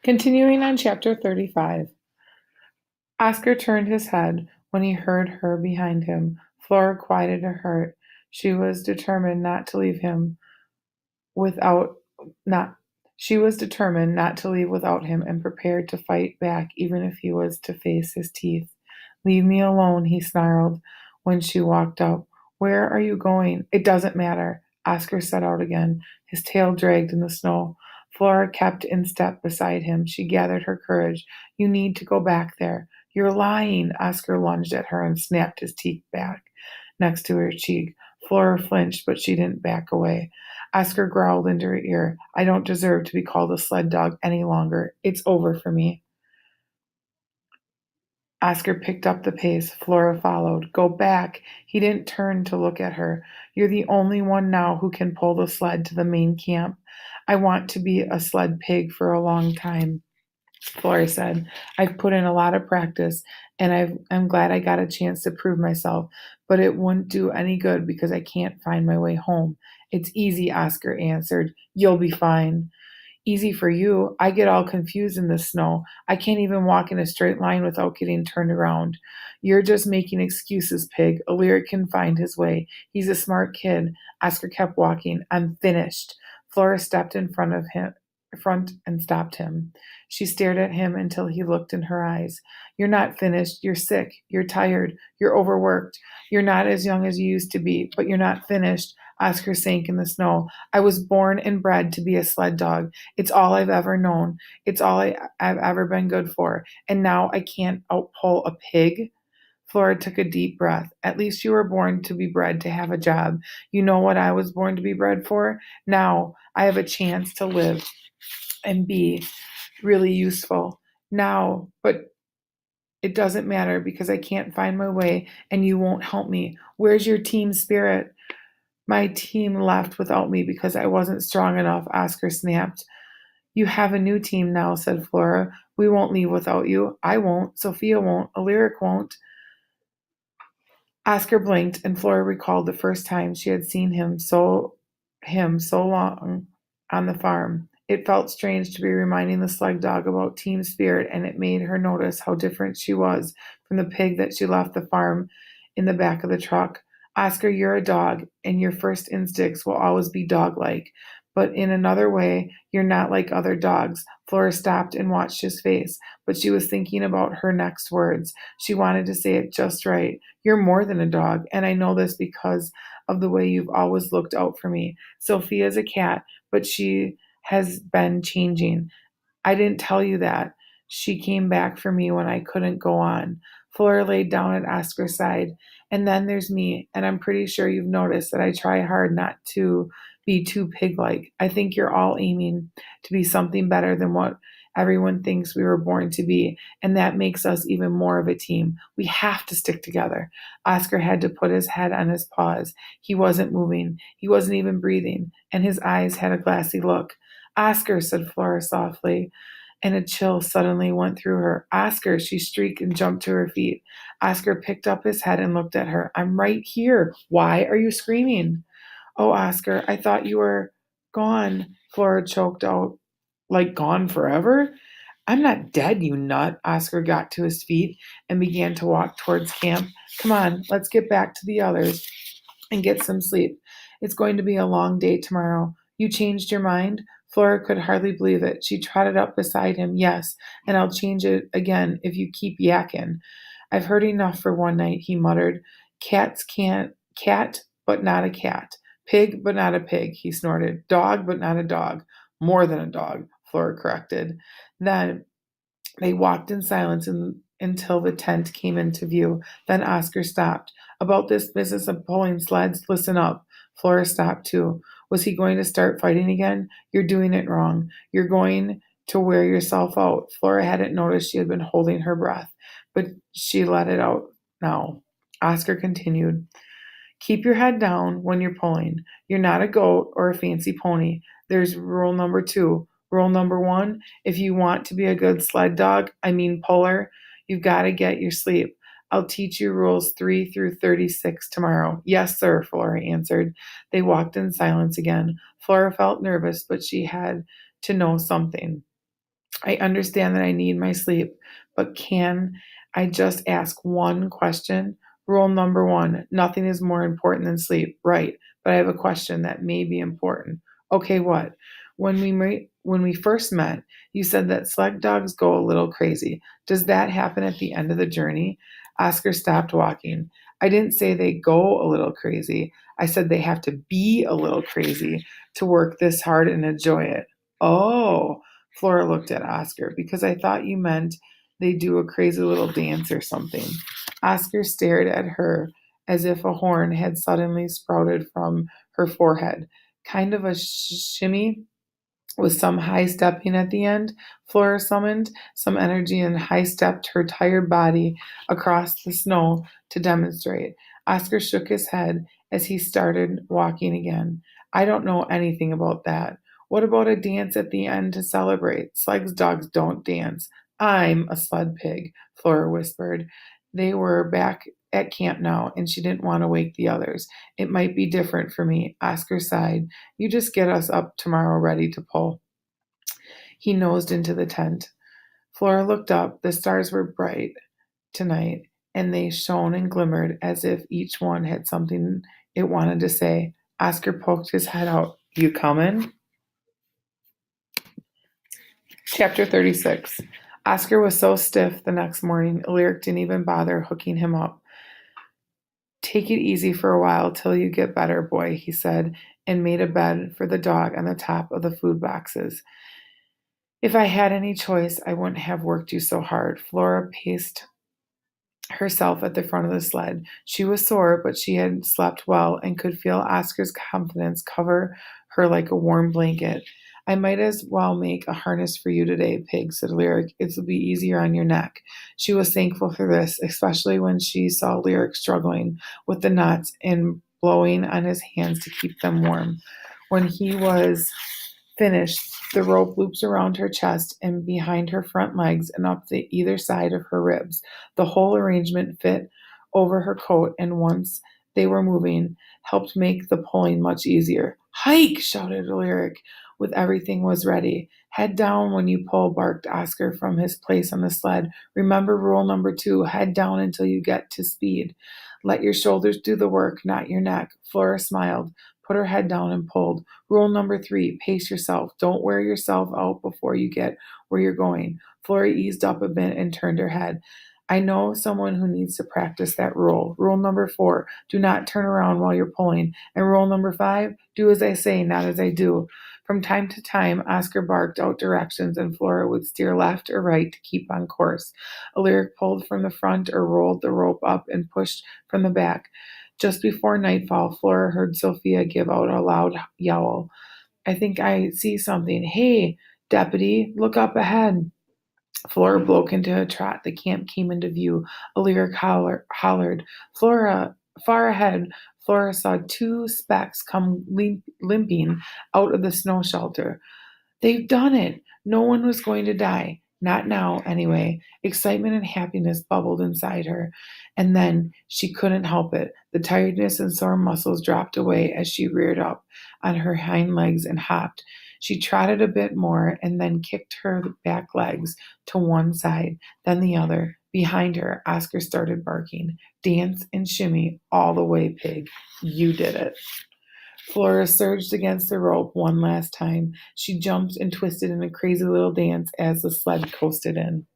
Continuing on chapter 35, Oscar turned his head when he heard her behind him. Flora quieted her heart. She was determined not to leave him without not she was determined not to leave without him and prepared to fight back even if he was to face his teeth. Leave me alone, he snarled when she walked up. Where are you going? It doesn't matter. Oscar set out again, his tail dragged in the snow. Flora kept in step beside him. She gathered her courage. You need to go back there. You're lying. Oscar lunged at her and snapped his teeth back next to her cheek. Flora flinched, but she didn't back away. Oscar growled into her ear. I don't deserve to be called a sled dog any longer. It's over for me. Oscar picked up the pace. Flora followed. Go back. He didn't turn to look at her. You're the only one now who can pull the sled to the main camp. I want to be a sled pig for a long time, Flora said. I've put in a lot of practice, and I'm glad I got a chance to prove myself, but it wouldn't do any good because I can't find my way home. It's easy, Oscar answered. You'll be fine. Easy for you. I get all confused in the snow. I can't even walk in a straight line without getting turned around. You're just making excuses, pig. A lyric can find his way. He's a smart kid. Oscar kept walking. I'm finished. Flora stepped in front and stopped him. She stared at him until he looked in her eyes. You're not finished. You're sick. You're tired. You're overworked. You're not as young as you used to be, but you're not finished. Oscar sank in the snow. I was born and bred to be a sled dog. It's all I've ever known. It's all I've ever been good for. And now I can't outpull a pig. Flora took a deep breath. At least you were born to be bred to have a job. You know what I was born to be bred for? Now I have a chance to live and be really useful. Now, but it doesn't matter because I can't find my way and you won't help me. Where's your team spirit? My team left without me because I wasn't strong enough, Oscar snapped. You have a new team now, said Flora. We won't leave without you. I won't. Sophia won't. A lyric won't. Oscar blinked, and Flora recalled the first time she had seen him so long on the farm. It felt strange to be reminding the sled dog about team spirit, and it made her notice how different she was from the pig that she left the farm in the back of the truck. Oscar, you're a dog, and your first instincts will always be dog-like. But in another way, you're not like other dogs. Flora stopped and watched his face, but she was thinking about her next words. She wanted to say it just right. You're more than a dog, and I know this because of the way you've always looked out for me. Sophia's a cat, but she has been changing. I didn't tell you that. She came back for me when I couldn't go on. Flora laid down at Oscar's side. And then there's me, and I'm pretty sure you've noticed that I try hard not to be too pig-like. I think you're all aiming to be something better than what everyone thinks we were born to be, and that makes us even more of a team. We have to stick together. Oscar had to put his head on his paws. He wasn't moving. He wasn't even breathing, and his eyes had a glassy look. Oscar, said Flora softly, and a chill suddenly went through her. Oscar, she shrieked and jumped to her feet. Oscar picked up his head and looked at her. I'm right here. Why are you screaming? Oh, Oscar, I thought you were gone, Flora choked out. Like gone forever? I'm not dead, you nut. Oscar got to his feet and began to walk towards camp. Come on, let's get back to the others and get some sleep. It's going to be a long day tomorrow. You changed your mind? Flora could hardly believe it. She trotted up beside him. Yes, and I'll change it again if you keep yakking. I've heard enough for one night, he muttered. Cats can't, cat, but not a cat. Pig, but not a pig, he snorted. Dog, but not a dog. More than a dog, Flora corrected. Then they walked in silence until the tent came into view. Then Oscar stopped. About this business of pulling sleds, listen up. Flora stopped too. Was he going to start fighting again? You're doing it wrong. You're going to wear yourself out. Flora hadn't noticed she had been holding her breath, but she let it out now. Oscar continued. Keep your head down when you're pulling. You're not a goat or a fancy pony. There's rule number 2. Rule number 1, if you want to be a good sled dog, I mean puller, you've got to get your sleep. I'll teach you rules 3 through 36 tomorrow. Yes, sir, Flora answered. They walked in silence again. Flora felt nervous, but she had to know something. I understand that I need my sleep, but can I just ask one question? Rule number one, nothing is more important than sleep. Right, but I have a question that may be important. Okay, what? When we first met, you said that sled dogs go a little crazy. Does that happen at the end of the journey? Oscar stopped walking. I didn't say they go a little crazy. I said they have to be a little crazy to work this hard and enjoy it. Oh, Flora looked at Oscar. Because I thought you meant they do a crazy little dance or something. Oscar stared at her as if a horn had suddenly sprouted from her forehead. Kind of a shimmy with some high stepping at the end. Flora summoned some energy and high stepped her tired body across the snow to demonstrate. Oscar shook his head as he started walking again. I don't know anything about that. What about a dance at the end to celebrate? Sled dogs don't dance. I'm a sled pig, Flora whispered. They were back at camp now, and she didn't want to wake the others. It might be different for me. Oscar sighed. You just get us up tomorrow ready to pull. He nosed into the tent. Flora looked up. The stars were bright tonight, and they shone and glimmered as if each one had something it wanted to say. Oscar poked his head out. You comin'? Chapter 36. Oscar was so stiff the next morning, Lyric didn't even bother hooking him up. Take it easy for a while till you get better, boy, he said, and made a bed for the dog on the top of the food boxes. If I had any choice, I wouldn't have worked you so hard. Flora paced herself at the front of the sled. She was sore, but she had slept well and could feel Oscar's confidence cover her like a warm blanket. I might as well make a harness for you today, Pig, said Lyric. It'll be easier on your neck. She was thankful for this, especially when she saw Lyric struggling with the knots and blowing on his hands to keep them warm. When he was finished, the rope loops around her chest and behind her front legs and up the either side of her ribs. The whole arrangement fit over her coat, and once they were moving, helped make the pulling much easier. Hike! Shouted Lyric, with everything was ready. Head down when you pull, barked Oscar from his place on the sled. Remember rule number 2, head down until you get to speed. Let your shoulders do the work, not your neck. Flora smiled, put her head down and pulled. Rule number 3, pace yourself. Don't wear yourself out before you get where you're going. Flora eased up a bit and turned her head. I know someone who needs to practice that rule. Rule number 4, do not turn around while you're pulling. And rule number 5, do as I say, not as I do. From time to time, Oscar barked out directions and Flora would steer left or right to keep on course. A Lyric pulled from the front or rolled the rope up and pushed from the back. Just before nightfall, Flora heard Sophia give out a loud yowl. I think I see something. Hey, deputy, look up ahead. Flora broke into a trot. The camp came into view. A Lyric hollered, Flora, far ahead. Flora saw 2 specks come limping out of the snow shelter. They've done it. No one was going to die. Not now, anyway. Excitement and happiness bubbled inside her. And then she couldn't help it. The tiredness and sore muscles dropped away as she reared up on her hind legs and hopped. She trotted a bit more and then kicked her back legs to one side, then the other. Behind her, Oscar started barking. Dance and shimmy all the way, Pig. You did it. Flora surged against the rope one last time. She jumped and twisted in a crazy little dance as the sled coasted in.